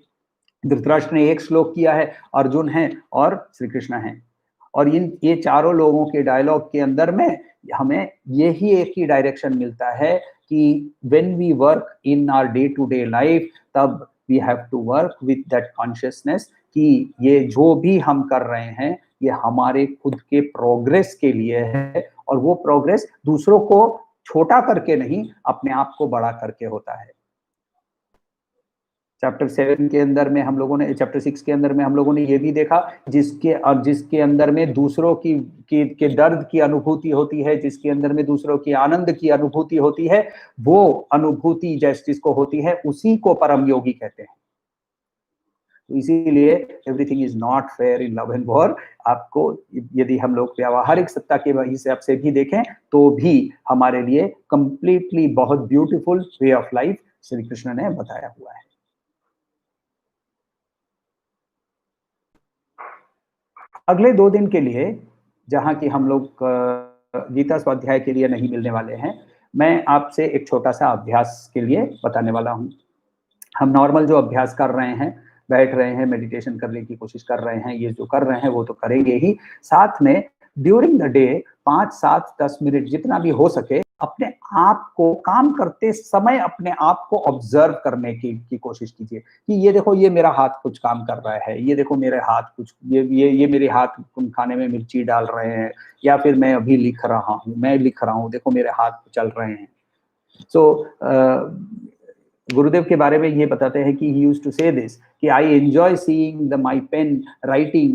धृतराष्ट्र ने 1 श्लोक किया है, अर्जुन है और श्री कृष्ण है। और ये चारों लोगों के डायलॉग के अंदर में हमें यही एक ही डायरेक्शन मिलता है कि when we work in our day to day life, तब we have to work with that consciousness कि ये जो भी हम कर रहे हैं, ये हमारे खुद के प्रोग्रेस के लिए है, और वो प्रोग्रेस दूसरों को छोटा करके नहीं, अपने आप को बड़ा करके होता है। चैप्टर 7 के अंदर में हम लोगों ने, चैप्टर 6 के अंदर में हम लोगों ने ये भी देखा, जिसके अंदर में दूसरों के दर्द की अनुभूति होती है, जिसके अंदर में दूसरों की आनंद की अनुभूति होती है, वो अनुभूति जिसको होती है, उसी को परम योगी कहते हैं। तो इसीलिए everything is not fair in love and war. आपको यदि हम लोग व्यावहारिक सत्ता के हिसाब से भी देखें तो भी हमारे लिए कंप्लीटली बहुत beautiful way of life Shri Krishna ने बताया हुआ है। अगले 2 दिन के लिए, जहां कि हम लोग गीता स्वाध्याय के लिए नहीं मिलने वाले हैं, मैं आपसे एक छोटा सा अभ्यास के लिए बताने वाला हूं। हम नॉर्मल जो अभ्यास कर रहे हैं, बैठ रहे हैं, मेडिटेशन करने की कोशिश कर रहे हैं, ये जो कर रहे हैं वो तो करेंगे ही, साथ में ड्यूरिंग द डे 5, 7, 10 मिनट जितना भी हो सके, अपने आप को काम करते समय अपने आप को ऑब्जर्व करने की कोशिश कीजिए कि ये देखो, ये मेरा हाथ कुछ काम कर रहा है, ये देखो मेरे हाथ कुछ, ये मेरे हाथ खाने में मिर्ची डाल रहे हैं, या फिर मैं अभी लिख रहा हूँ, देखो मेरे हाथ चल रहे हैं। सो गुरुदेव के बारे में ये बताते हैं कि he used to say this कि I enjoy seeing my pen writing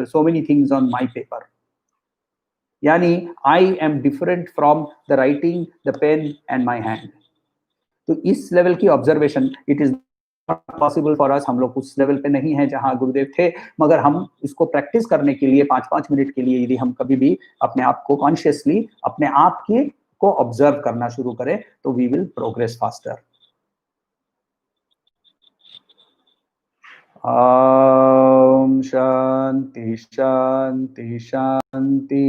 so many things on my paper. यानी I am different from the writing, the pen and my hand. तो इस लेवल की observation it is not possible for us. हम लोग उस level पे नहीं है जहां गुरुदेव थे, मगर हम इसको प्रैक्टिस करने के लिए 5-5 मिनट के लिए यदि हम कभी भी अपने आप को कॉन्शियसली अपने आप की को ऑब्जर्व करना शुरू करें, तो वी विल प्रोग्रेस फास्टर। शांति शांति शांति।